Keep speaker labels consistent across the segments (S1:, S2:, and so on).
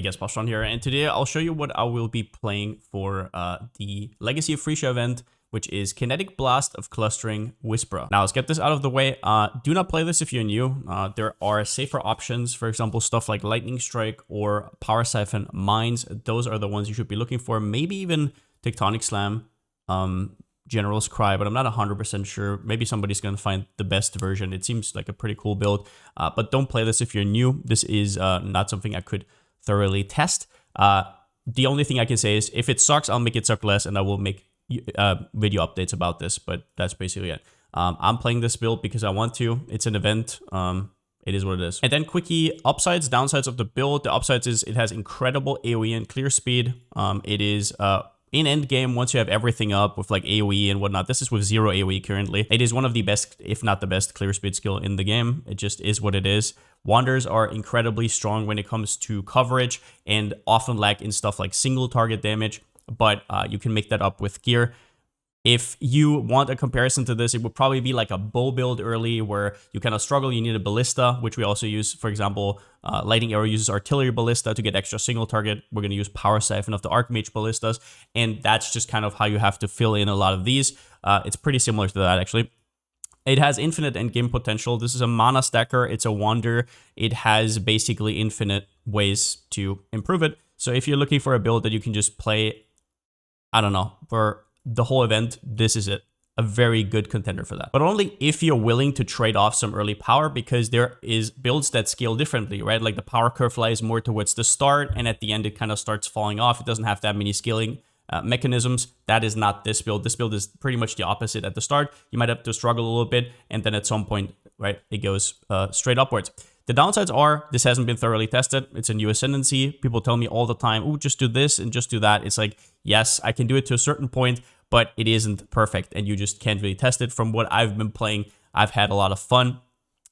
S1: I guess Palsteron here, and today I'll show you what I will be playing for the Legacy of Phrecia event, which is Kinetic Blast of Clustering Whisperer. Now let's get this out of the way. Do not play this if you're new. There are safer options, for example, stuff like Lightning Strike or Power Siphon Mines. Those are the ones you should be looking for. Maybe even Tectonic Slam, General's Cry, but I'm not 100% sure. Maybe somebody's going to find the best version. It seems like a pretty cool build, but don't play this if you're new. This is not something I could thoroughly test. The only thing I can say is if it sucks, I'll make it suck less, and I will make video updates about this, but that's basically it. I'm playing this build because I want to. It's an event. It is what it is. And then quickie upsides, downsides of the build. The upsides is it has incredible AoE and clear speed. It is in endgame, once you have everything up with like AoE and whatnot. This is with 0 AoE currently. It is one of the best, if not the best, clear speed skill in the game. It just is what it is. Wanders are incredibly strong when it comes to coverage and often lack in stuff like single target damage, but you can make that up with gear. If you want a comparison to this, it would probably be like a bow build early where you kind of struggle. You need a ballista, which we also use. For example, Lightning Arrow uses artillery ballista to get extra single target. We're going to use Power Siphon of the Archmage ballistas, and that's just kind of how you have to fill in a lot of these. It's pretty similar to that, actually. It has infinite endgame potential. This is a Manastacker. It's a Wander. It has basically infinite ways to improve it. So if you're looking for a build that you can just play, I don't know, for the whole event, this is it. A very good contender for that. But only if you're willing to trade off some early power, because there is builds that scale differently, right? Like the power curve lies more towards the start, and at the end it kind of starts falling off. It doesn't have that many scaling mechanisms. That is not this build. This build is pretty much the opposite. At the start, you might have to struggle a little bit, and then at some point, right, it goes straight upwards. The downsides are this hasn't been thoroughly tested. It's a new Ascendancy. People tell me all the time, oh, just do this and just do that. It's like, yes, I can do it to a certain point, but it isn't perfect, and you just can't really test it. From what I've been playing, I've had a lot of fun.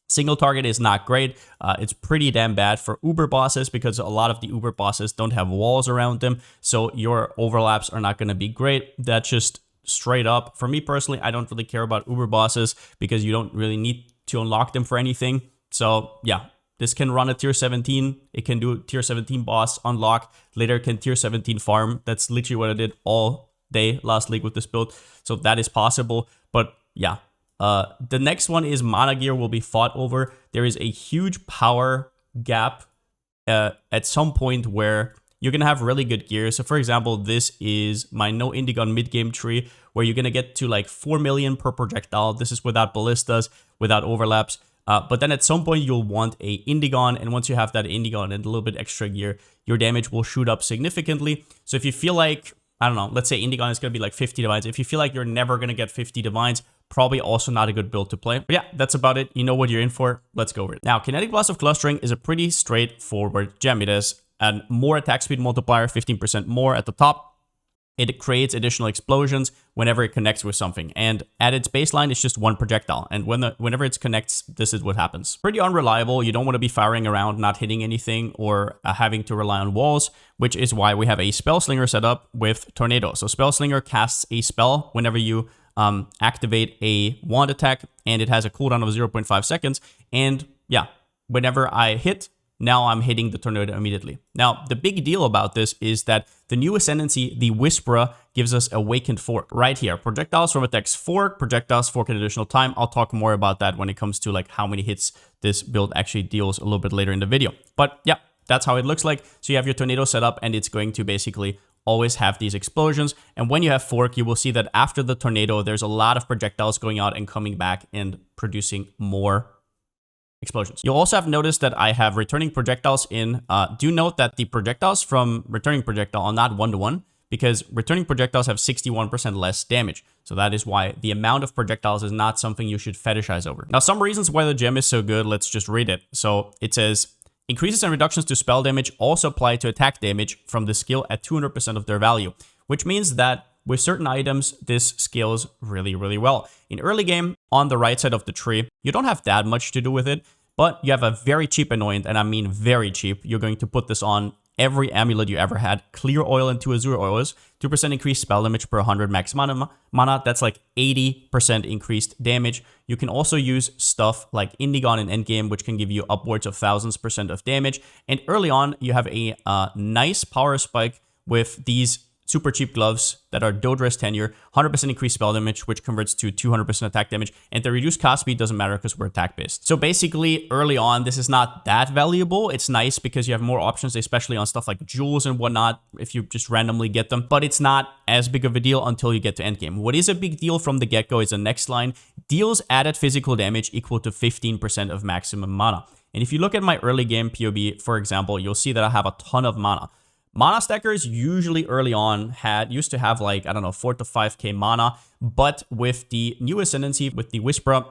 S1: Single target is not great. It's pretty damn bad for Uber bosses because a lot of the Uber bosses don't have walls around them, so your overlaps are not going to be great. That's just straight up. For me personally, I don't really care about Uber bosses because you don't really need to unlock them for anything. So yeah, this can run a tier 17. It can do tier 17 boss unlock. Later can tier 17 farm. That's literally what I did all day last league with this build. So that is possible. But yeah, the next one is mana gear will be fought over. There is a huge power gap at some point where you're going to have really good gear. So for example, this is my no Indigon mid-game tree where you're going to get to like 4 million per projectile. This is without ballistas, without overlaps. But then at some point you'll want a Indigon, and once you have that Indigon and a little bit extra gear, your damage will shoot up significantly. So if you feel like, I don't know, let's say Indigon is going to be like 50 divines. If you feel like you're never going to get 50 divines, probably also not a good build to play. But yeah, that's about it. You know what you're in for. Let's go over it. Now, Kinetic Blast of Clustering is a pretty straightforward gem. It has a more attack speed multiplier, 15% more at the top. It creates additional explosions whenever it connects with something. And at its baseline, it's just one projectile. And whenever it connects, this is what happens. Pretty unreliable. You don't want to be firing around, not hitting anything, or having to rely on walls, which is why we have a Spellslinger set up with Tornado. So Spellslinger casts a spell whenever you activate a wand attack, and it has a cooldown of 0.5 seconds. And yeah, whenever I hit, now I'm hitting the Tornado immediately. Now, the big deal about this is that the new Ascendancy, the Whisperer, gives us Awakened Fork right here. Projectiles from attacks fork, projectiles fork an additional time. I'll talk more about that when it comes to like how many hits this build actually deals a little bit later in the video. But yeah, that's how it looks like. So you have your Tornado set up, and it's going to basically always have these explosions. And when you have fork, you will see that after the Tornado, there's a lot of projectiles going out and coming back and producing more explosions. You'll also have noticed that I have returning projectiles in. Do note that the projectiles from returning projectile are not 1-to-1 because returning projectiles have 61% less damage. So that is why the amount of projectiles is not something you should fetishize over. Now, some reasons why the gem is so good, let's just read it. So it says, increases and reductions to spell damage also apply to attack damage from the skill at 200% of their value, which means that with certain items, this scales really, really well. In early game, on the right side of the tree, you don't have that much to do with it, but you have a very cheap annoyant, and I mean very cheap. You're going to put this on every amulet you ever had. Clear Oil and 2 Azure Oils. 2% increased spell damage per 100 max mana. That's like 80% increased damage. You can also use stuff like Indigon and Endgame, which can give you upwards of thousands % of damage. And early on, you have a nice power spike with these super cheap gloves that are Dodress tenure, 100% increased spell damage, which converts to 200% attack damage, and the reduced cast speed doesn't matter because we're attack based. So basically, early on, this is not that valuable. It's nice because you have more options, especially on stuff like jewels and whatnot, if you just randomly get them, but it's not as big of a deal until you get to endgame. What is a big deal from the get-go is the next line: deals added physical damage equal to 15% of maximum mana. And if you look at my early game POB, for example, you'll see that I have a ton of mana. Manastackers usually early on used to have like, I don't know, 4 to 5k mana, but with the new Ascendancy, with the Whisperer,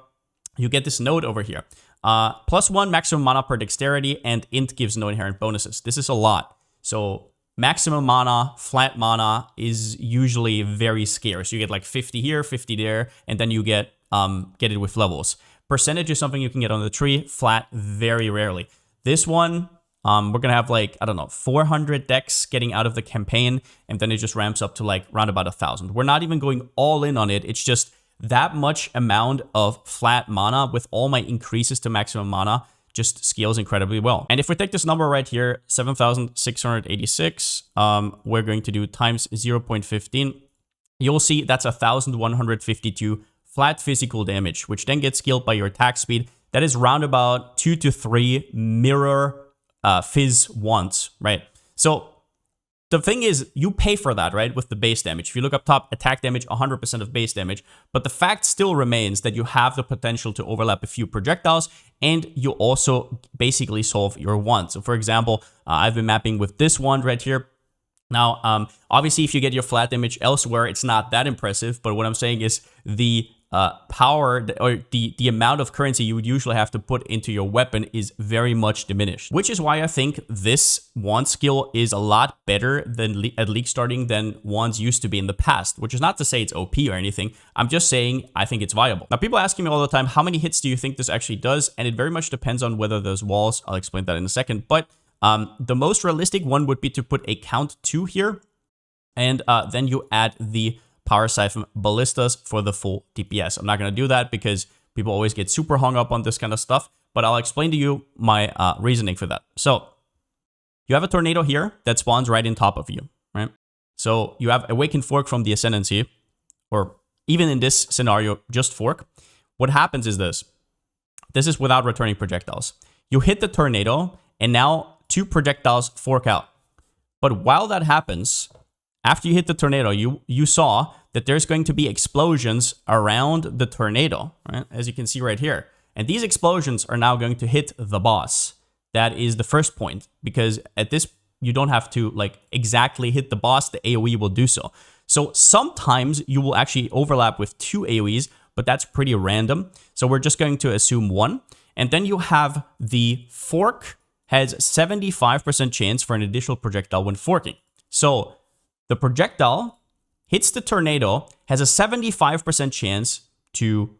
S1: you get this node over here. +1 maximum mana per dexterity, and int gives no inherent bonuses. This is a lot. So maximum mana, flat mana is usually very scarce. You get like 50 here, 50 there, and then you get it with levels. Percentage is something you can get on the tree, flat very rarely. This one, we're gonna have like, I don't know, 400 decks getting out of the campaign, and then it just ramps up to like around about 1,000. We're not even going all in on it. It's just that much amount of flat mana with all my increases to maximum mana just scales incredibly well. And if we take this number right here, 7,686, we're going to do times 0.15. You'll see that's 1,152 flat physical damage, which then gets scaled by your attack speed. That is round about 2 to 3 mirror Fizz once, right? So the thing is, you pay for that, right, with the base damage. If you look up top, attack damage, 100% of base damage. But the fact still remains that you have the potential to overlap a few projectiles, and you also basically solve your wand. So for example, I've been mapping with this wand right here. Now, obviously, if you get your flat damage elsewhere, it's not that impressive. But what I'm saying is the power, or the amount of currency you would usually have to put into your weapon is very much diminished, which is why I think this wand skill is a lot better than at league starting than wands used to be in the past, which is not to say it's OP or anything. I'm just saying I think it's viable. Now, people asking me all the time, how many hits do you think this actually does? And it very much depends on whether those walls, I'll explain that in a second, but the most realistic one would be to put a count 2 here, and then you add the Power Siphon Ballistas for the full DPS. I'm not going to do that because people always get super hung up on this kind of stuff, but I'll explain to you my reasoning for that. So you have a tornado here that spawns right in top of you, right? So you have Awakened Fork from the Ascendancy, or even in this scenario, just Fork. What happens is this. This is without returning projectiles. You hit the tornado, and now 2 projectiles fork out. But while that happens, after you hit the tornado, you saw that there's going to be explosions around the tornado, right? As you can see right here. And these explosions are now going to hit the boss. That is the first point, because at this, you don't have to like exactly hit the boss, the AoE will do so. So sometimes you will actually overlap with 2 AoEs, but that's pretty random. So we're just going to assume 1. And then you have the fork has 75% chance for an additional projectile when forking. So the projectile hits the tornado, has a 75% chance to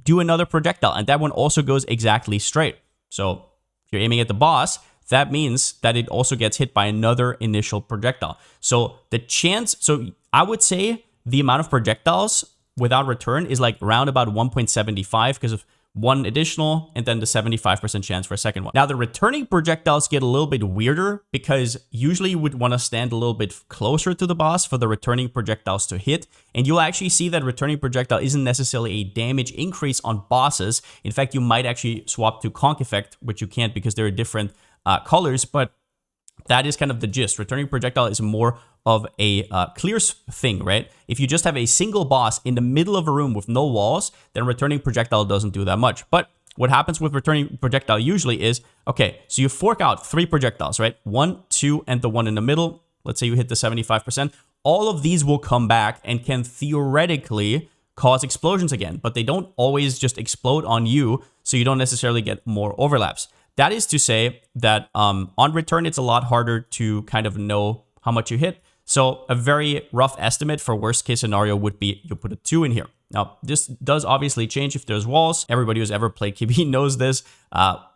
S1: do another projectile, and that one also goes exactly straight. So if you're aiming at the boss, that means that it also gets hit by another initial projectile. So the chance, so I would say the amount of projectiles without return is like around about 1.75 because of 1 additional, and then the 75% chance for a second one. Now, the returning projectiles get a little bit weirder because usually you would want to stand a little bit closer to the boss for the returning projectiles to hit. And you'll actually see that returning projectile isn't necessarily a damage increase on bosses. In fact, you might actually swap to Conk Effect, which you can't because there are different colors, but that is kind of the gist. Returning projectile is more of a clear thing, right? If you just have a single boss in the middle of a room with no walls, then returning projectile doesn't do that much. But what happens with returning projectile usually is, okay, so you fork out 3 projectiles, right? 1, 2, and the one in the middle. Let's say you hit the 75%. All of these will come back and can theoretically cause explosions again, but they don't always just explode on you, so you don't necessarily get more overlaps. That is to say that on return, it's a lot harder to kind of know how much you hit. So a very rough estimate for worst case scenario would be you put a 2 in here. Now, this does obviously change if there's walls. Everybody who's ever played KB knows this.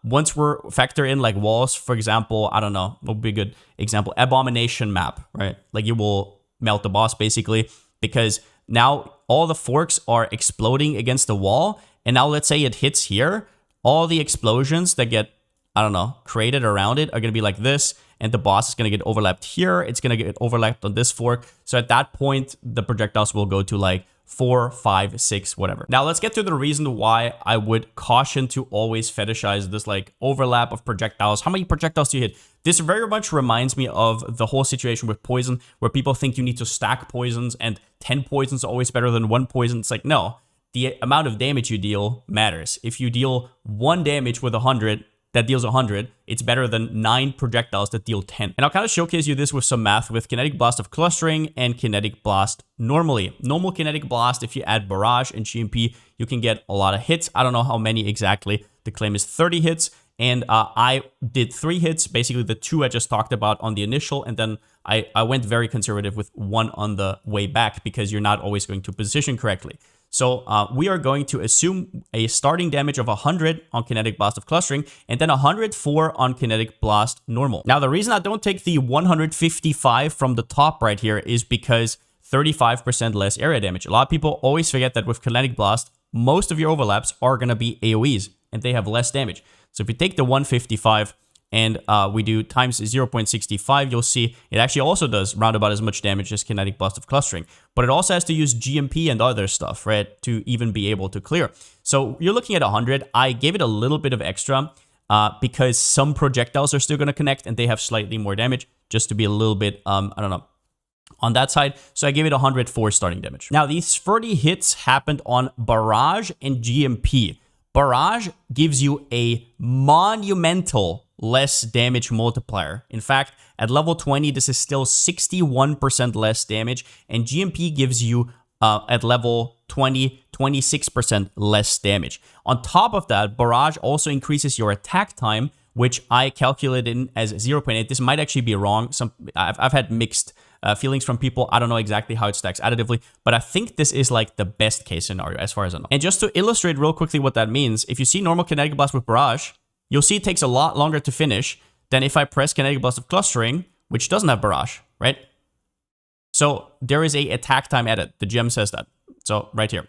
S1: Once we're factor in like walls, for example, I don't know, what would be a good example? Abomination map, right? Like you will melt the boss basically, because now all the forks are exploding against the wall. And now let's say it hits here. All the explosions that get, I don't know, created around it are going to be like this. And the boss is going to get overlapped here. It's going to get overlapped on this fork. So at that point, the projectiles will go to like 4, 5, 6, whatever. Now let's get to the reason why I would caution to always fetishize this like overlap of projectiles. How many projectiles do you hit? This very much reminds me of the whole situation with poison, where people think you need to stack poisons and 10 poisons are always better than 1 poison. It's like, no, the amount of damage you deal matters. If you deal 1 damage with 100, that deals 100, it's better than 9 projectiles that deal 10. And I'll kind of showcase you this with some math with Kinetic Blast of Clustering and Kinetic Blast normally. Normal Kinetic Blast, if you add Barrage and GMP, you can get a lot of hits. I don't know how many exactly. The claim is 30 hits. And I did 3 hits, basically the 2 I just talked about on the initial. And then I went very conservative with 1 on the way back because you're not always going to position correctly. So we are going to assume a starting damage of 100 on Kinetic Blast of Clustering and then 104 on Kinetic Blast normal. Now, the reason I don't take the 155 from the top right here is because 35% less area damage. A lot of people always forget that with Kinetic Blast, most of your overlaps are going to be AoEs and they have less damage. So if you take the 155 and we do times 0.65, you'll see it actually also does round about as much damage as Kinetic Blast of Clustering. But it also has to use GMP and other stuff, right, to even be able to clear. So you're looking at 100. I gave it a little bit of extra because some projectiles are still going to connect and they have slightly more damage, just to be a little bit, I don't know, on that side. So I gave it 104 starting damage. Now, these 30 hits happened on Barrage and GMP. Barrage gives you a monumental less damage multiplier. In fact, at level 20, this is still 61% less damage, and GMP gives you at level 20, 26% less damage. On top of that, Barrage also increases your attack time, which I calculated in as 0.8. This might actually be wrong. I've had mixed feelings from people. I don't know exactly how it stacks additively, but I think this is like the best case scenario as far as I know. And just to illustrate real quickly what that means, if you see normal Kinetic Blast with Barrage, you'll see it takes a lot longer to finish than if I press Kinetic Blast of Clustering, which doesn't have Barrage, right? So there is a attack time added. The gem says that. So right here.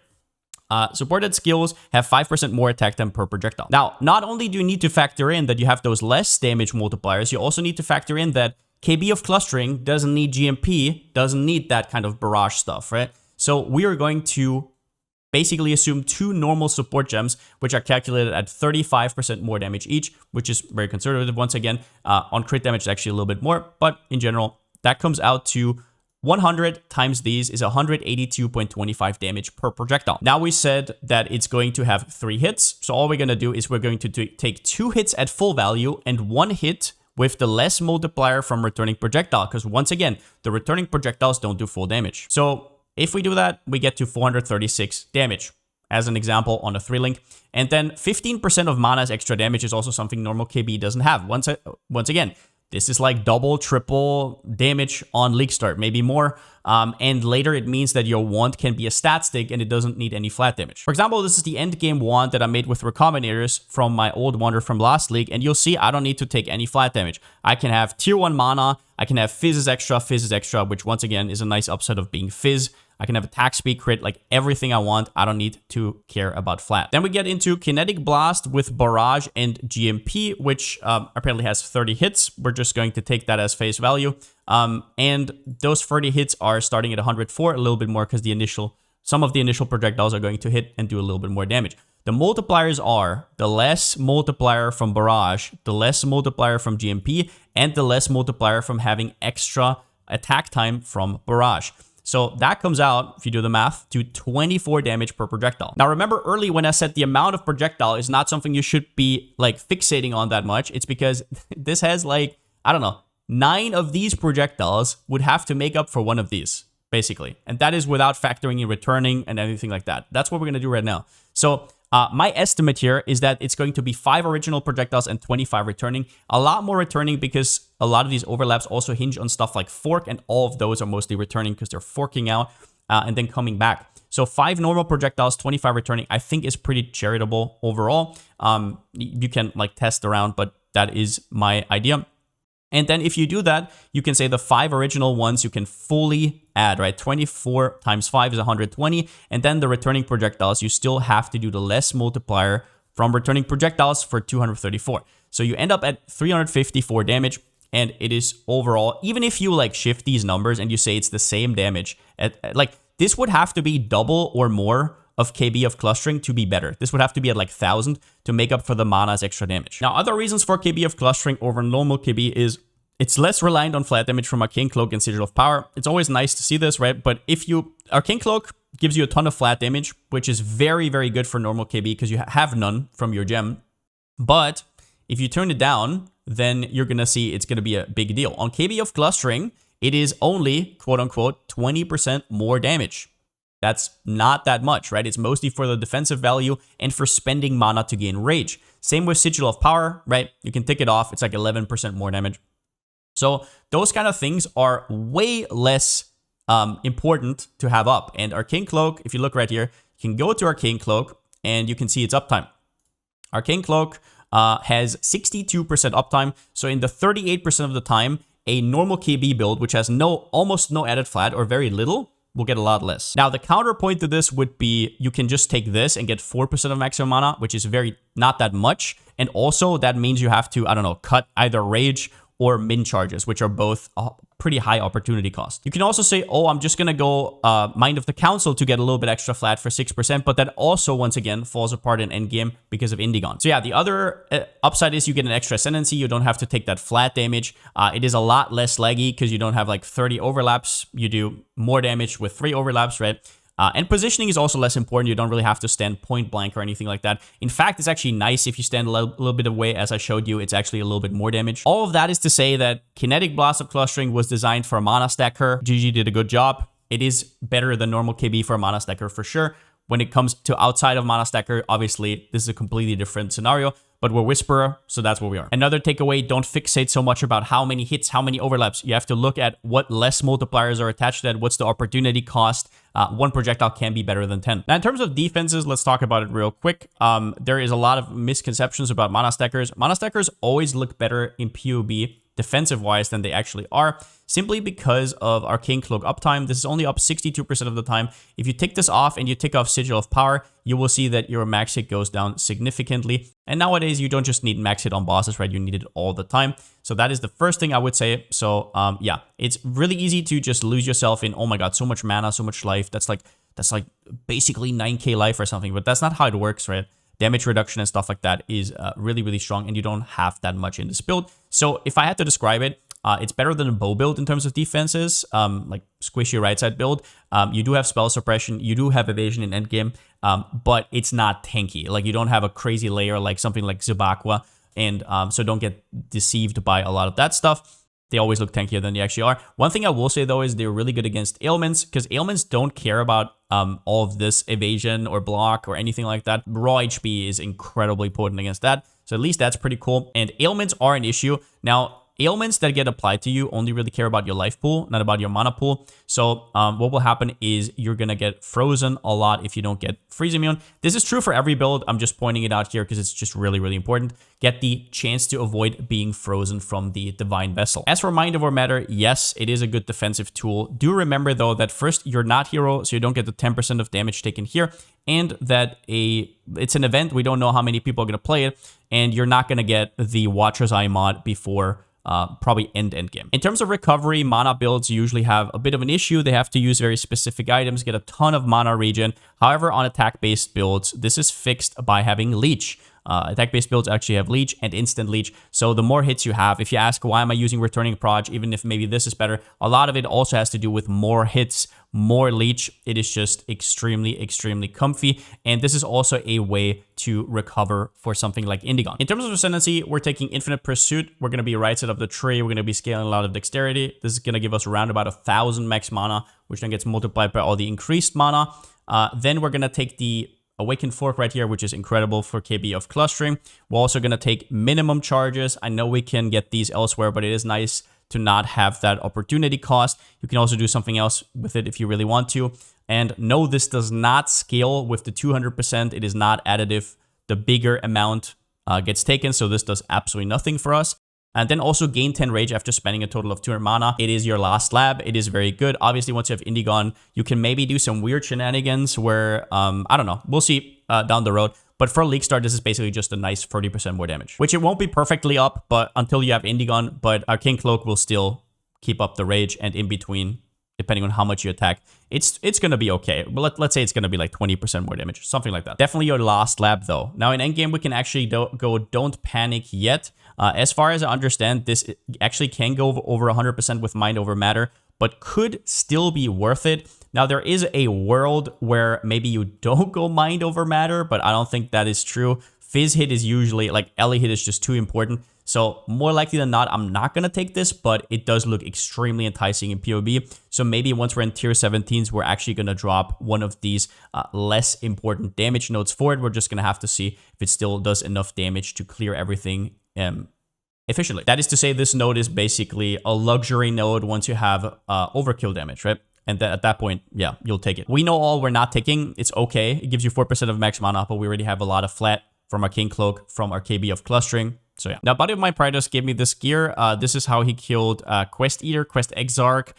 S1: Supported skills have 5% more attack time per projectile. Now, not only do you need to factor in that you have those less damage multipliers, you also need to factor in that KB of Clustering doesn't need GMP, doesn't need that kind of Barrage stuff, right? So we are going to basically assume 2 normal support gems, which are calculated at 35% more damage each, which is very conservative. Once again, on crit damage, it's actually a little bit more, but in general, that comes out to 100 times these is 182.25 damage per projectile. Now we said that it's going to have 3 hits. So all we're going to do is we're going to take 2 hits at full value and 1 hit with the less multiplier from returning projectile. Because once again, the returning projectiles don't do full damage. So if we do that, we get to 436 damage as an example on a 3-link. And then 15% of mana's extra damage is also something normal KB doesn't have. Once again, this is like double, triple damage on Leaguestarter, maybe more. And later it means that your wand can be a stat stick and it doesn't need any flat damage. For example, this is the endgame wand that I made with Recombinators from my old wander from last league. And you'll see I don't need to take any flat damage. I can have tier 1 mana. I can have Fizz's extra, which once again is a nice upside of being Fizz. I can have attack speed, crit, like everything I want. I don't need to care about flat. Then we get into Kinetic Blast with Barrage and GMP, which apparently has 30 hits. We're just going to take that as face value. And those 30 hits are starting at 104, a little bit more because some of the initial projectiles are going to hit and do a little bit more damage. The multipliers are the less multiplier from Barrage, the less multiplier from GMP, and the less multiplier from having extra attack time from Barrage. So that comes out, if you do the math, to 24 damage per projectile. Now remember early when I said the amount of projectile is not something you should be like fixating on that much. It's because this has like, I don't know, 9 of these projectiles would have to make up for 1 of these, basically. And that is without factoring in returning and anything like that. That's what we're going to do right now. So my estimate here is that it's going to be 5 original projectiles and 25 returning. A lot more returning because a lot of these overlaps also hinge on stuff like fork, and all of those are mostly returning because they're forking out. and then coming back. So 5 normal projectiles, 25 returning, I think is pretty charitable overall. You can like test around, but that is my idea. And then if you do that, you can say the 5 original ones you can fully add, right? 24 times 5 is 120. And then the returning projectiles, you still have to do the less multiplier from returning projectiles for 234. So you end up at 354 damage. And it is overall, even if you like shift these numbers and you say it's the same damage, like this would have to be double or more of KB of clustering to be better. This would have to be at like 1000 to make up for the mana's extra damage. Now, other reasons for KB of clustering over normal KB is it's less reliant on flat damage from Arcane Cloak and Sigil of Power. It's always nice to see this, right? But if you, Arcane Cloak gives you a ton of flat damage, which is very, very good for normal KB because you have none from your gem. But if you turn it down, then you're going to see it's going to be a big deal. On KB of clustering, it is only, quote unquote, 20% more damage. That's not that much, right? It's mostly for the defensive value and for spending mana to gain rage. Same with Sigil of Power, right? You can tick it off. It's like 11% more damage. So those kind of things are way less important to have up. And Arcane Cloak, if you look right here, you can go to Arcane Cloak and you can see its uptime. Arcane Cloak has 62% uptime. So in the 38% of the time, a normal KB build, which has almost no added flat or very little, will get a lot less. Now, the counterpoint to this would be you can just take this and get 4% of maximum mana, which is not that much. And also that means you have to, I don't know, cut either rage or min charges, which are both pretty high opportunity cost. You can also say, oh, I'm just gonna go Mind of the Council to get a little bit extra flat for 6%, but that also, once again, falls apart in endgame because of Indigon. So yeah, the other upside is you get an extra Ascendancy. You don't have to take that flat damage. It is a lot less laggy because you don't have like 30 overlaps. You do more damage with 3 overlaps, right? And positioning is also less important. You don't really have to stand point blank or anything like that. In fact, it's actually nice if you stand a little bit away. As I showed you, it's actually a little bit more damage. All of that is to say that Kinetic Blast of Clustering was designed for a Manastacker. GG did a good job. It is better than normal KB for a Manastacker for sure. When it comes to outside of Manastacker, obviously, this is a completely different scenario. But we're Whisperer, so that's where we are. Another takeaway, don't fixate so much about how many hits, how many overlaps. You have to look at what less multipliers are attached to that, what's the opportunity cost. 1 projectile can be better than 10. Now, in terms of defenses, let's talk about it real quick. There is a lot of misconceptions about Manastackers. Manastackers always look better in PoB defensive-wise than they actually are, simply because of Arcane Cloak uptime. This is only up 62% of the time. If you tick this off and you tick off Sigil of Power, you will see that your max hit goes down significantly. And nowadays, you don't just need max hit on bosses, right? You need it all the time. So that is the first thing I would say. So yeah, it's really easy to just lose yourself in, oh my god, so much mana, so much life. That's like basically 9k life or something, but that's not how it works, right? Damage reduction and stuff like that is really, really strong, and you don't have that much in this build. So if I had to describe it, it's better than a bow build in terms of defenses, like squishy right side build. You do have spell suppression, you do have evasion in endgame, but it's not tanky. Like you don't have a crazy layer like something like Zubakwa, and so don't get deceived by a lot of that stuff. They always look tankier than they actually are. One thing I will say, though, is they're really good against ailments, because ailments don't care about all of this evasion or block or anything like that. Raw HP is incredibly potent against that. So at least that's pretty cool. And ailments are an issue. Now, ailments that get applied to you only really care about your life pool, not about your mana pool. So what will happen is you're going to get frozen a lot if you don't get freeze immune. This is true for every build. I'm just pointing it out here because it's just really, really important. Get the chance to avoid being frozen from the Divine Vessel. As for Mind Over Matter, yes, it is a good defensive tool. Do remember, though, that first, you're not hero, so you don't get the 10% of damage taken here, and that it's an event. We don't know how many people are going to play it, and you're not going to get the Watcher's Eye mod before probably endgame. In terms of recovery, mana builds usually have a bit of an issue. They have to use very specific items, get a ton of mana regen. However, on attack-based builds, this is fixed by having Leech. Attack-based builds actually have Leech and Instant Leech. So the more hits you have, if you ask why am I using Returning Proj, even if maybe this is better, a lot of it also has to do with more hits, more Leech. It is just extremely, extremely comfy. And this is also a way to recover for something like Indigon. In terms of Ascendancy, we're taking Infinite Pursuit. We're going to be right side of the tree. We're going to be scaling a lot of Dexterity. This is going to give us around about 1,000 max mana, which then gets multiplied by all the increased mana. Then we're going to take the Awakened Fork right here, which is incredible for KB of clustering. We're also going to take minimum charges. I know we can get these elsewhere, but it is nice to not have that opportunity cost. You can also do something else with it if you really want to. And no, this does not scale with the 200%. It is not additive. The bigger amount gets taken, so this does absolutely nothing for us. And then also gain 10 rage after spending a total of 200 mana. It is your last lab. It is very good. Obviously, once you have Indigon, you can maybe do some weird shenanigans where, I don't know, we'll see down the road. But for Leaguestar, this is basically just a nice 30% more damage, which it won't be perfectly up, but until you have Indigon, but our King Cloak will still keep up the rage, and in between, depending on how much you attack, it's going to be okay. But let's say it's going to be like 20% more damage, something like that. Definitely your last lab, though. Now, in endgame, we can actually go Don't Panic Yet. As far as I understand, this actually can go over 100% with Mind Over Matter, but could still be worth it. Now, there is a world where maybe you don't go Mind Over Matter, but I don't think that is true. Fizz hit is usually, like, Ellie hit is just too important. So more likely than not, I'm not going to take this, but it does look extremely enticing in PoB. So maybe once we're in tier 17s, we're actually going to drop one of these less important damage nodes for it. We're just going to have to see if it still does enough damage to clear everything efficiently. That is to say, this node is basically a luxury node once you have overkill damage, right? And at that point, yeah, you'll take it. We know all we're not taking. It's okay. It gives you 4% of max mana, but we already have a lot of flat from our King Cloak, from our KB of Clustering. So yeah. Now, Body of Mind Praetos gave me this gear. This is how he killed Quest Eater, Quest Exarch.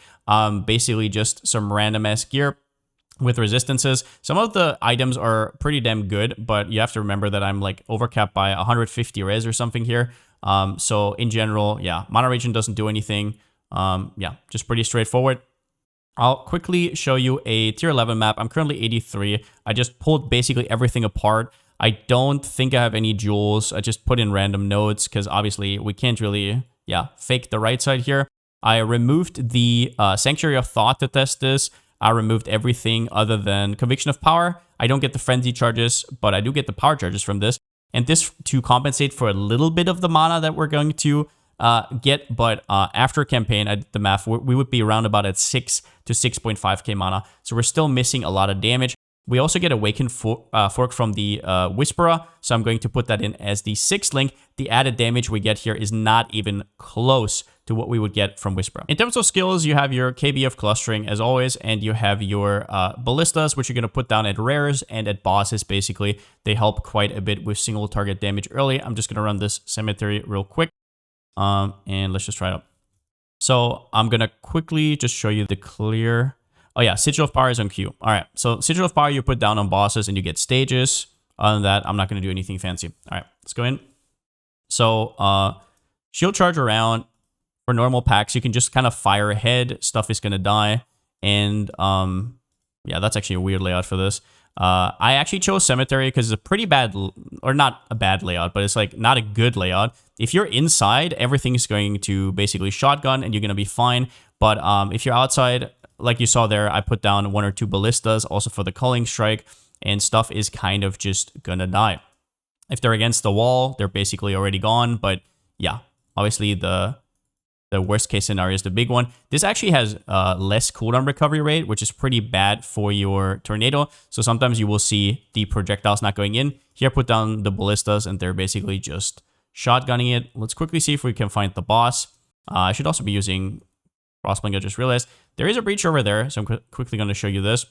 S1: Basically just some random-ass gear with resistances. Some of the items are pretty damn good, but you have to remember that I'm like overcapped by 150 res or something here. So in general, yeah, Mana Regen doesn't do anything. Yeah, just pretty straightforward. I'll quickly show you a tier 11 map. I'm currently 83. I just pulled basically everything apart. I don't think I have any jewels. I just put in random nodes because obviously we can't really, yeah, fake the right side here. I removed the Sanctuary of Thought to test this. I removed everything other than Conviction of Power. I don't get the Frenzy charges, but I do get the power charges from this. And this to compensate for a little bit of the mana that we're going to get. But after campaign, I did the math, we would be around about at 6 to 6.5k mana. So we're still missing a lot of damage. We also get Awakened Fork from the Whisperer, so I'm going to put that in as the 6th link. The added damage we get here is not even close to what we would get from Whisperer. In terms of skills, you have your KB of Clustering as always, and you have your Ballistas, which you're going to put down at rares and at bosses, basically. They help quite a bit with single target damage early. I'm just going to run this Cemetery real quick, and let's just try it out. So I'm going to quickly just show you the clear... Oh yeah, Sigil of Power is on Q. All right, so Sigil of Power you put down on bosses and you get stages. Other than that, I'm not going to do anything fancy. All right, let's go in. So shield charge around for normal packs. You can just kind of fire ahead. Stuff is going to die. And yeah, that's actually a weird layout for this. I actually chose Cemetery because it's a pretty bad, or not a bad layout, but it's like not a good layout. If you're inside, everything is going to basically shotgun and you're going to be fine. But if you're outside... Like you saw there, I put down 1 or 2 ballistas also for the Culling Strike, and stuff is kind of just gonna die. If they're against the wall, they're basically already gone, but yeah, obviously the worst case scenario is the big one. This actually has less cooldown recovery rate, which is pretty bad for your Tornado, so sometimes you will see the projectiles not going in. Here, I put down the ballistas, and they're basically just shotgunning it. Let's quickly see if we can find the boss. I should also be using... Frostblink, I just realized. There is a breach over there, so I'm quickly going to show you this.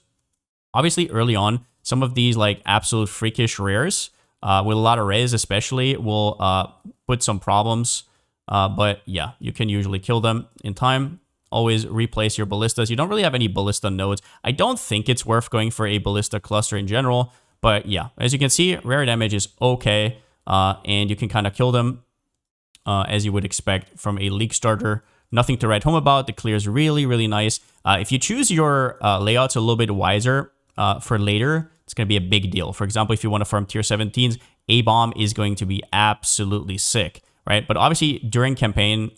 S1: Obviously, early on, some of these like absolute freakish rares, with a lot of res especially, will put some problems. But yeah, you can usually kill them in time. Always replace your ballistas. You don't really have any ballista nodes. I don't think it's worth going for a ballista cluster in general. But yeah, as you can see, rare damage is okay. And you can kind of kill them as you would expect from a Leaguestarter. Nothing to write home about. The clear is really, really nice. If you choose your layouts a little bit wiser for later, it's going to be a big deal. For example, if you want to farm tier 17s, A-Bomb is going to be absolutely sick, right? But obviously, during campaign,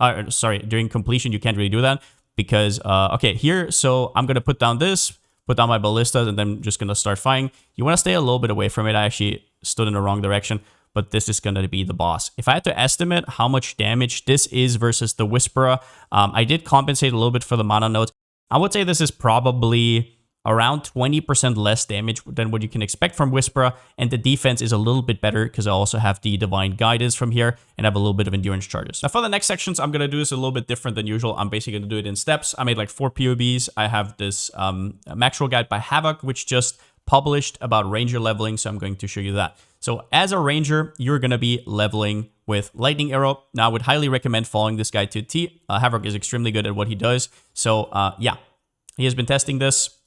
S1: during completion, you can't really do that because, okay, here, so I'm going to put down this, put down my ballistas, and then just going to start firing. You want to stay a little bit away from it. I actually stood in the wrong direction. But this is going to be the boss. If I had to estimate how much damage this is versus the Whisperer, I did compensate a little bit for the mana nodes. I would say this is probably around 20% less damage than what you can expect from Whisperer, and the defense is a little bit better because I also have the Divine Guidance from here and have a little bit of endurance charges. Now for the next sections, I'm going to do this a little bit different than usual. I'm basically going to do it in steps. I made like 4 POBs. I have this Maxwell guide by Havoc, which just published about ranger leveling, so I'm going to show you that. So as a ranger, you're going to be leveling with Lightning Arrow. Now, I would highly recommend following this guy to a T. Havoc is extremely good at what he does. So yeah, he has been testing this,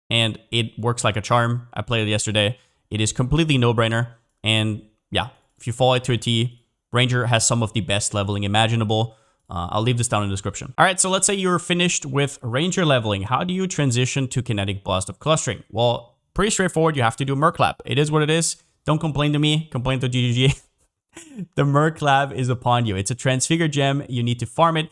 S1: and it works like a charm. I played it yesterday. It is completely no-brainer. And yeah, if you follow it to a T, Ranger has some of the best leveling imaginable. I'll leave this down in the description. All right, so let's say you're finished with Ranger leveling. How do you transition to Kinetic Blast of Clustering? Well, pretty straightforward. You have to do Merc Lab. It is what it is. Don't complain to me. Complain to GGG. The Merc Lab is upon you. It's a transfigured gem. You need to farm it.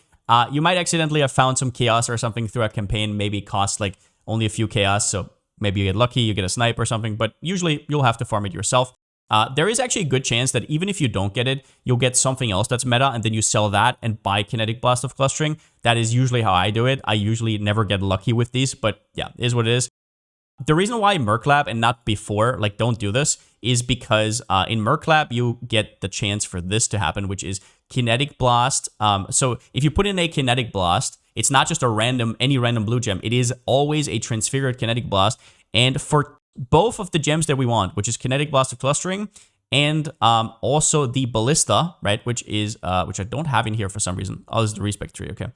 S1: You might accidentally have found some chaos or something through a campaign. Maybe it costs like only a few chaos. So maybe you get lucky, you get a snipe or something. But usually you'll have to farm it yourself. There is actually a good chance that even if you don't get it, you'll get something else that's meta, and then you sell that and buy Kinetic Blast of Clustering. That is usually how I do it. I usually never get lucky with these, but yeah, it is what it is. The reason why Merc Lab and not before, like don't do this, is because in Merc Lab, you get the chance for this to happen, which is Kinetic Blast. So if you put in a Kinetic Blast, it's not just any random blue gem. It is always a transfigured Kinetic Blast. And for both of the gems that we want, which is Kinetic Blast of Clustering and also the Ballista, right, which I don't have in here for some reason. Oh, this is the respec tree, okay.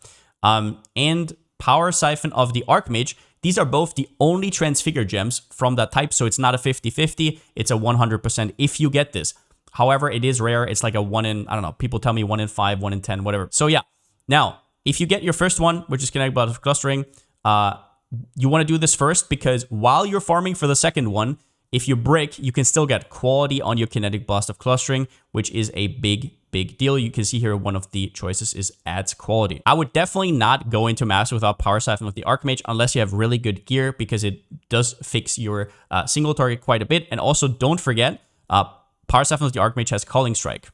S1: And Power Siphon of the Archmage. These are both the only transfigured gems from that type, so it's not a 50-50, it's a 100% if you get this. However, it is rare. It's like a 1 in, I don't know, people tell me 1 in 5, 1 in 10, whatever. So yeah, now, if you get your first one, which is Kinetic Blast of Clustering, you want to do this first because while you're farming for the second one, if you brick, you can still get quality on your Kinetic Blast of Clustering, which is a big deal. You can see here one of the choices is adds quality. I would definitely not go into Master without Power Siphon with the Archmage unless you have really good gear because it does fix your single target quite a bit. And also don't forget, Power Siphon with the Archmage has Calling Strike.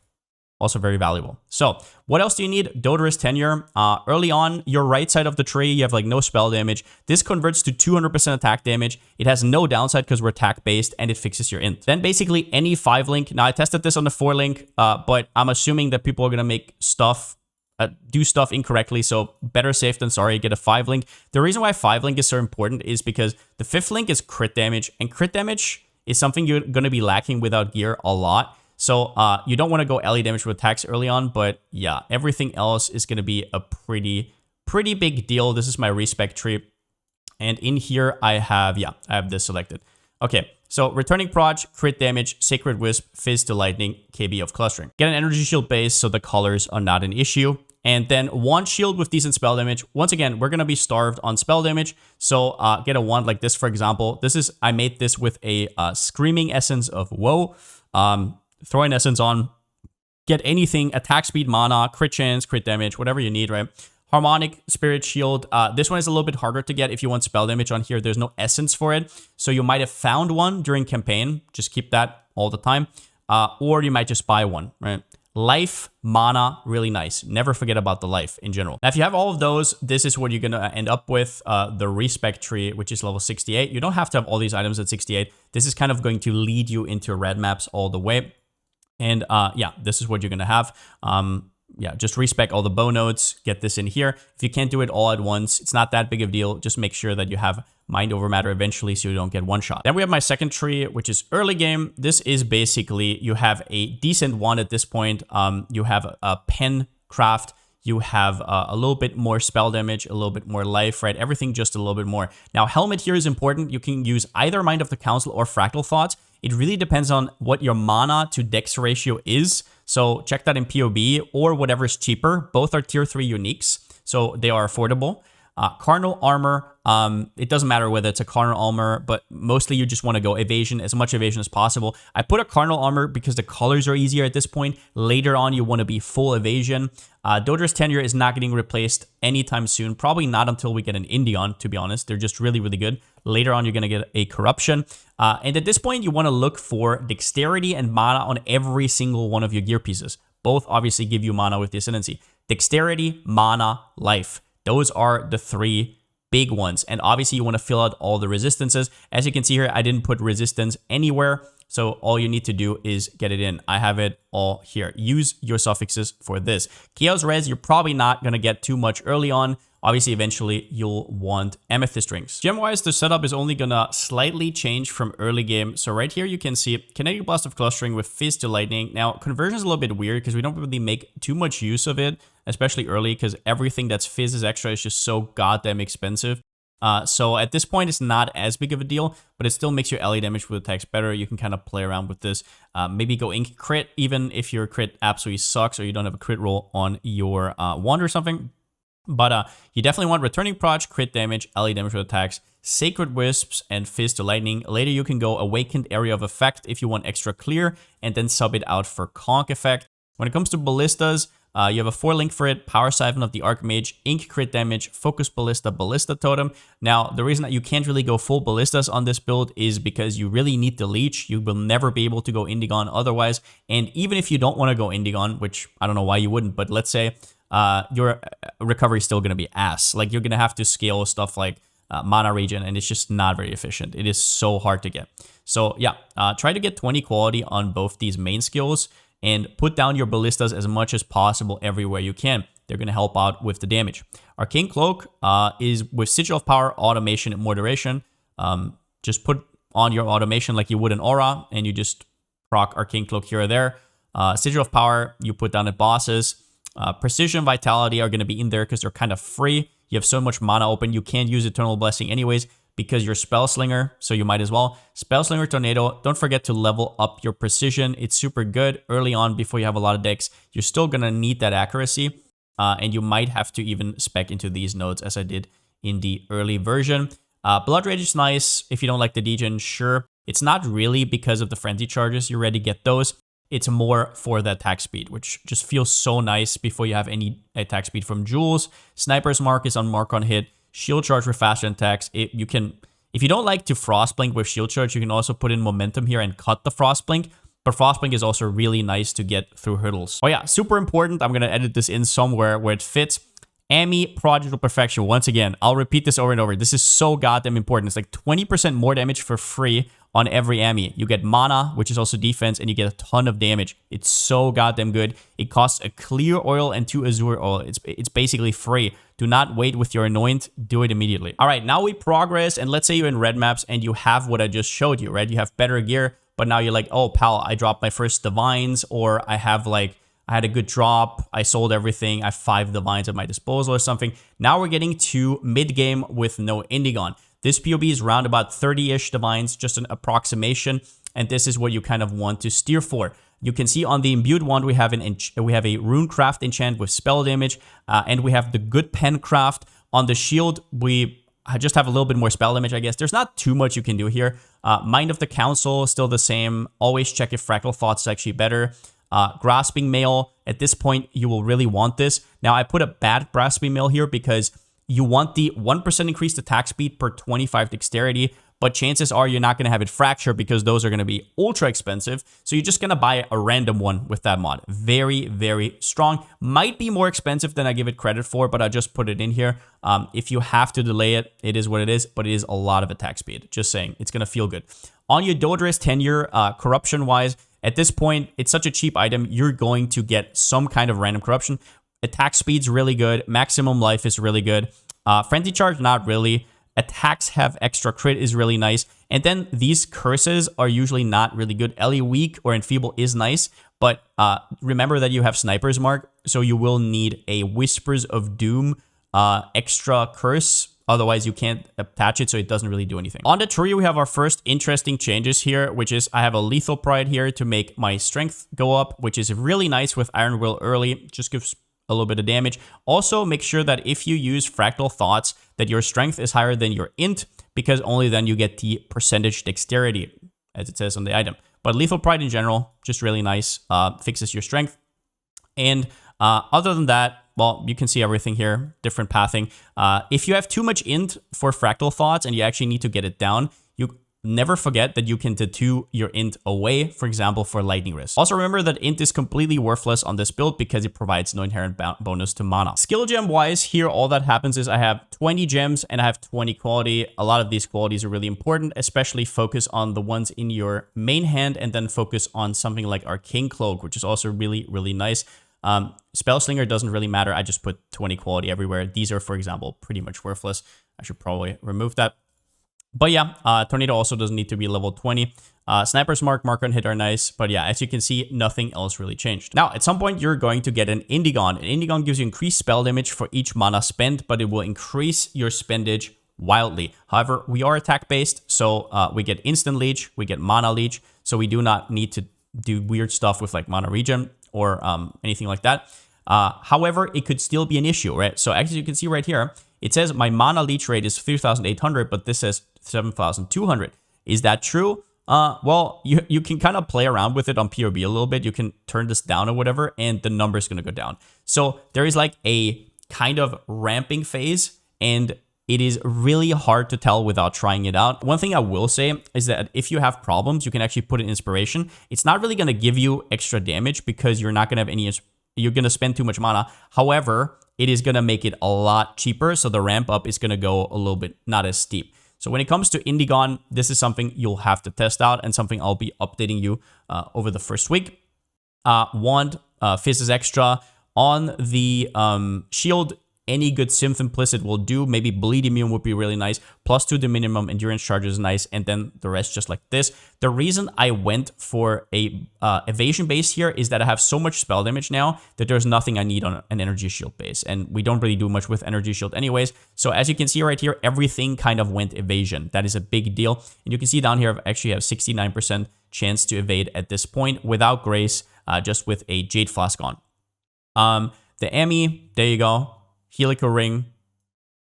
S1: Also very valuable. So what else do you need? Doter's Tenure. Early on, your right side of the tree, you have like no spell damage. This converts to 200% attack damage. It has no downside because we're attack based and it fixes your int. Then basically any 5 link. Now I tested this on the 4 link, but I'm assuming that people are going to make stuff, do stuff incorrectly. So better safe than sorry, get a 5 link. The reason why 5 link is so important is because the 5th link is crit damage, and crit damage is something you're going to be lacking without gear a lot. So you don't want to go LE damage with attacks early on, but yeah, everything else is going to be a pretty big deal. This is my respec tree. And in here I have this selected. Okay, so returning proj, crit damage, sacred wisp, fizz to lightning, KB of clustering. Get an energy shield base so the colors are not an issue. And then wand shield with decent spell damage. Once again, we're going to be starved on spell damage. So get a wand like this, for example. I made this with a Screaming Essence of Woe. Throwing Essence on, get anything, attack speed, mana, crit chance, crit damage, whatever you need, right? Harmonic Spirit Shield. This one is a little bit harder to get if you want spell damage on here. There's no essence for it. So you might have found one during campaign. Just keep that all the time. Or you might just buy one, right? Life, mana, really nice. Never forget about the life in general. Now, if you have all of those, this is what you're going to end up with. The respec tree, which is level 68. You don't have to have all these items at 68. This is kind of going to lead you into red maps all the way. And yeah, this is what you're going to have. Yeah, just respec all the bow nodes, get this in here. If you can't do it all at once, it's not that big of a deal. Just make sure that you have Mind Over Matter eventually so you don't get one shot. Then we have my second tree, which is early game. This is basically, you have a decent one at this point. You have a pen craft. You have a little bit more spell damage, a little bit more life, right? Everything just a little bit more. Now, helmet here is important. You can use either Mind of the Council or Fractal Thoughts. It really depends on what your mana to dex ratio is. So check that in POB or whatever is cheaper. Both are tier 3 uniques, so they are affordable. Carnal Armor, it doesn't matter whether it's a Carnal Armor, but mostly you just want to go evasion, as much evasion as possible. I put a Carnal Armor because the colors are easier at this point. Later on, you want to be full evasion. Doter's Tenure is not getting replaced anytime soon. Probably not until we get an Indigon, to be honest. They're just really good. Later on, you're going to get a Corruption. And at this point, you want to look for Dexterity and Mana on every single one of your gear pieces. Both obviously give you mana with the Ascendancy. Dexterity, Mana, Life. Those are the 3 big ones. And obviously you want to fill out all the resistances. As you can see here, I didn't put resistance anywhere. So all you need to do is get it in. I have it all here. Use your suffixes for this. Chaos Res, you're probably not going to get too much early on. Obviously, eventually, you'll want Amethyst Rings. Gem-wise, the setup is only going to slightly change from early game. So right here, you can see Kinetic Blast of Clustering with Fizz to Lightning. Now, conversion is a little bit weird because we don't really make too much use of it, especially early, because everything that's Fizz is extra is just so goddamn expensive. So at this point, it's not as big of a deal, but it still makes your LA damage with attacks better. You can kind of play around with this. Maybe go Ink Crit, even if your crit absolutely sucks or you don't have a crit roll on your wand or something. But you definitely want Returning Proj, crit damage, LA damage with attacks, Sacred Wisps, and Fizz to Lightning. Later, you can go Awakened Area of Effect if you want extra clear, and then sub it out for Conk Effect. When it comes to Ballistas, you have a 4-link for it, Power Siphon of the Archmage, Ink Crit Damage, Focus Ballista, Ballista Totem. Now, the reason that you can't really go full Ballistas on this build is because you really need the Leech. You will never be able to go Indigon otherwise. And even if you don't want to go Indigon, which I don't know why you wouldn't, but let's say your recovery is still going to be ass. Like, you're going to have to scale stuff like Mana Regen, and it's just not very efficient. It is so hard to get. So yeah, try to get 20 quality on both these main skills, and put down your ballistas as much as possible everywhere you can. They're going to help out with the damage. Arcane Cloak is with Sigil of Power, Automation, and Moderation. Just put on your automation like you would an Aura, and you just proc Arcane Cloak here or there. Sigil of Power, you put down at bosses. Precision, Vitality are going to be in there because they're kind of free. You have so much mana open, you can't use Eternal Blessing anyways, because you're Spellslinger, so you might as well. Spellslinger Tornado, don't forget to level up your precision. It's super good early on before you have a lot of decks. You're still going to need that accuracy, and you might have to even spec into these nodes as I did in the early version. Blood Rage is nice. If you don't like the degen, sure. It's not really because of the Frenzy charges. You already get those. It's more for the attack speed, which just feels so nice before you have any attack speed from Jewels. Sniper's Mark is on Mark on hit. Shield Charge for faster attacks. If you don't like to Frostblink with Shield Charge, you can also put in Momentum here and cut the Frostblink. But Frostblink is also really nice to get through hurdles. Oh yeah, super important. I'm going to edit this in somewhere where it fits. Ami, Prodigal Perfection. Once again, I'll repeat this over and over. This is so goddamn important. It's like 20% more damage for free on every Ami. You get mana, which is also defense, and you get a ton of damage. It's so goddamn good. It costs a clear oil and 2 azure oil. It's basically free. Do not wait with your anoint. Do it immediately. All right, now we progress, and let's say you're in red maps and you have what I just showed you, right? You have better gear, but now you're like, oh, pal, I dropped my first divines, or I had a good drop, I sold everything, I have 5 divines at my disposal or something. Now we're getting to mid-game with no Indigon. This POB is around about 30-ish divines, just an approximation, and this is what you kind of want to steer for. You can see on the imbued wand we have a Runecraft enchant with spell damage, and we have the good pen craft. On the shield, we just have a little bit more spell damage, I guess. There's not too much you can do here. Mind of the Council, still the same. Always check if Fractal Thoughts is actually better. Grasping Mail, at this point, you will really want this. Now, I put a bad Grasping Mail here because you want the 1% increased attack speed per 25 dexterity, but chances are you're not going to have it fracture because those are going to be ultra expensive. So you're just going to buy a random one with that mod. Very, very strong. Might be more expensive than I give it credit for, but I just put it in here. If you have to delay it, it is what it is, but it is a lot of attack speed. Just saying, it's going to feel good. On your Dodris tenure, corruption-wise, at this point, it's such a cheap item, you're going to get some kind of random corruption. Attack speed's really good. Maximum life is really good. Frenzy Charge, not really. Attacks have extra crit is really nice. And then these curses are usually not really good. Ellie Weak or Enfeeble is nice, but remember that you have Sniper's Mark, so you will need a Whispers of Doom extra curse. Otherwise, you can't attach it, so it doesn't really do anything. On the tree, we have our first interesting changes here, which is I have a Lethal Pride here to make my strength go up, which is really nice with Iron Will early. Just gives a little bit of damage. Also, make sure that if you use Fractal Thoughts, that your strength is higher than your int, because only then you get the percentage dexterity, as it says on the item. But Lethal Pride in general, just really nice, fixes your strength. And other than that, well, you can see everything here, different pathing. If you have too much int for Fractal Thoughts and you actually need to get it down, never forget that you can tattoo your int away, for example, for lightning risk. Also remember that int is completely worthless on this build because it provides no inherent bonus to mana. Skill gem wise, here all that happens is I have 20 gems and I have 20 quality. A lot of these qualities are really important, especially focus on the ones in your main hand and then focus on something like Arcane Cloak, which is also really, really nice. Spellslinger doesn't really matter. I just put 20 quality everywhere. These are, for example, pretty much worthless. I should probably remove that. But yeah, Tornado also doesn't need to be level 20. Sniper's Mark and Hit are nice. But yeah, as you can see, nothing else really changed. Now, at some point, you're going to get an Indigon. An Indigon gives you increased spell damage for each mana spent, but it will increase your spendage wildly. However, we are attack-based, so we get instant leech, we get mana leech, so we do not need to do weird stuff with like mana regen or anything like that. However, it could still be an issue, right? So as you can see right here, it says my mana leech rate is 3,800, but this says 7,200. Is that true? Well, you can kind of play around with it on POB a little bit. You can turn this down or whatever, and the number is going to go down. So there is like a kind of ramping phase, and it is really hard to tell without trying it out. One thing I will say is that if you have problems, you can actually put in inspiration. It's not really going to give you extra damage because you're not going to have any, you're going to spend too much mana. However, it is going to make it a lot cheaper. So the ramp up is going to go a little bit not as steep. So when it comes to Indigon, this is something you'll have to test out and something I'll be updating you over the first week. Wand, Fizz is extra. On the shield, any good Synth Implicit will do. Maybe Bleed Immune would be really nice. +2 to minimum endurance charge is nice. And then the rest just like this. The reason I went for a evasion base here is that I have so much spell damage now that there's nothing I need on an energy shield base. And we don't really do much with energy shield anyways. So as you can see right here, everything kind of went evasion. That is a big deal. And you can see down here, I actually have 69% chance to evade at this point without Grace, just with a Jade Flask on. The Emmy, there you go. Helical Ring,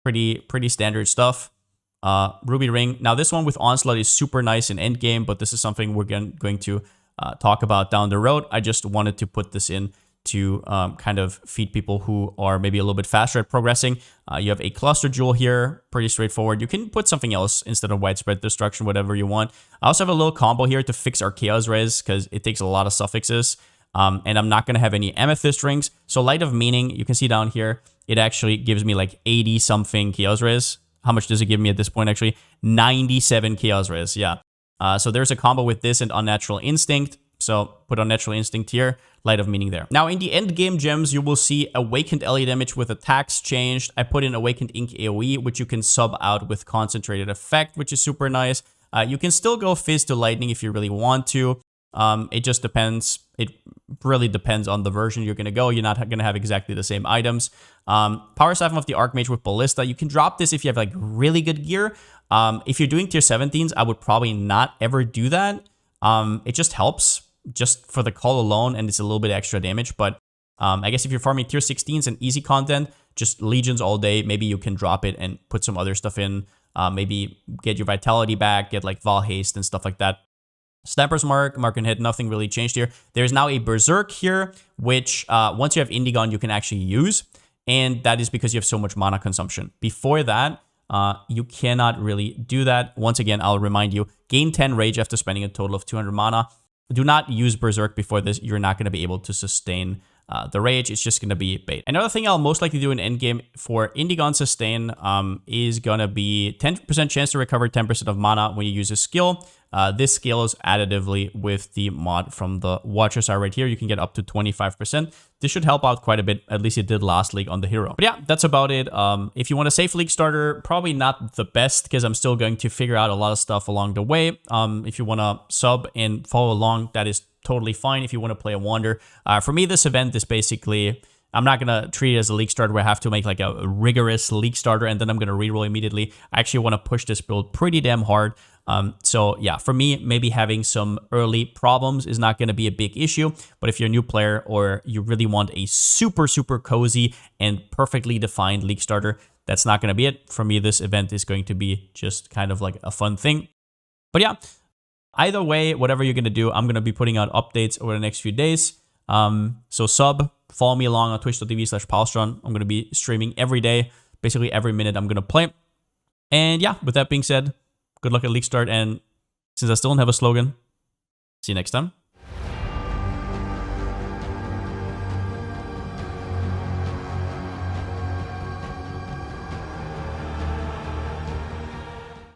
S1: pretty standard stuff. Ruby Ring. Now this one with Onslaught is super nice in Endgame, but this is something we're going to talk about down the road. I just wanted to put this in to kind of feed people who are maybe a little bit faster at progressing. You have a Cluster Jewel here, pretty straightforward. You can put something else instead of Widespread Destruction, whatever you want. I also have a little combo here to fix our Chaos Res because it takes a lot of suffixes. And I'm not going to have any Amethyst Rings. So Light of Meaning, you can see down here, it actually gives me like 80 something Chaos Res. How much does it give me at this point actually? 97 Chaos Res, yeah. So there's a combo with this and Unnatural Instinct. So put Unnatural Instinct here, Light of Meaning there. Now in the end game gems, you will see Awakened LA damage with attacks changed. I put in Awakened Ink AoE, which you can sub out with Concentrated Effect, which is super nice. You can still go Fizz to Lightning if you really want to. It just depends. It really depends on the version you're going to go. You're not going to have exactly the same items. Power Siphon of the Archmage with Ballista. You can drop this if you have like really good gear. If you're doing tier 17s, I would probably not ever do that. It just helps just for the call alone, and it's a little bit extra damage. But I guess if you're farming tier 16s and easy content, just Legions all day, maybe you can drop it and put some other stuff in. Maybe get your Vitality back, get like Val Haste and stuff like that. Sniper's Mark and Hit, nothing really changed here. There's now a Berserk here, which once you have Indigon, you can actually use. And that is because you have so much mana consumption. Before that, you cannot really do that. Once again, I'll remind you, gain 10 Rage after spending a total of 200 mana. Do not use Berserk before this. You're not going to be able to sustain the Rage. It's just going to be bait. Another thing I'll most likely do in endgame for Indigon Sustain is going to be 10% chance to recover 10% of mana when you use a skill. This scales additively with the mod from the Watcher side right here. You can get up to 25%. This should help out quite a bit. At least it did last league on the hero. But yeah, that's about it. If you want to save Leaguestarter, probably not the best because I'm still going to figure out a lot of stuff along the way. If you want to sub and follow along, that is totally fine. If you want to play a Wander. For me, this event is basically, I'm not going to treat it as a Leaguestarter where I have to make like a rigorous Leaguestarter and then I'm going to reroll immediately. I actually want to push this build pretty damn hard. So yeah, for me, maybe having some early problems is not going to be a big issue. But if you're a new player or you really want a super, super cozy and perfectly defined Leaguestarter, that's not going to be it. For me, this event is going to be just kind of like a fun thing. But yeah, either way, whatever you're going to do, I'm going to be putting out updates over the next few days. So follow me along on twitch.tv/Palsteron. I'm going to be streaming every day, basically every minute I'm going to play. And yeah, with that being said, good luck at Leaguestart and since I still don't have a slogan. See you next time.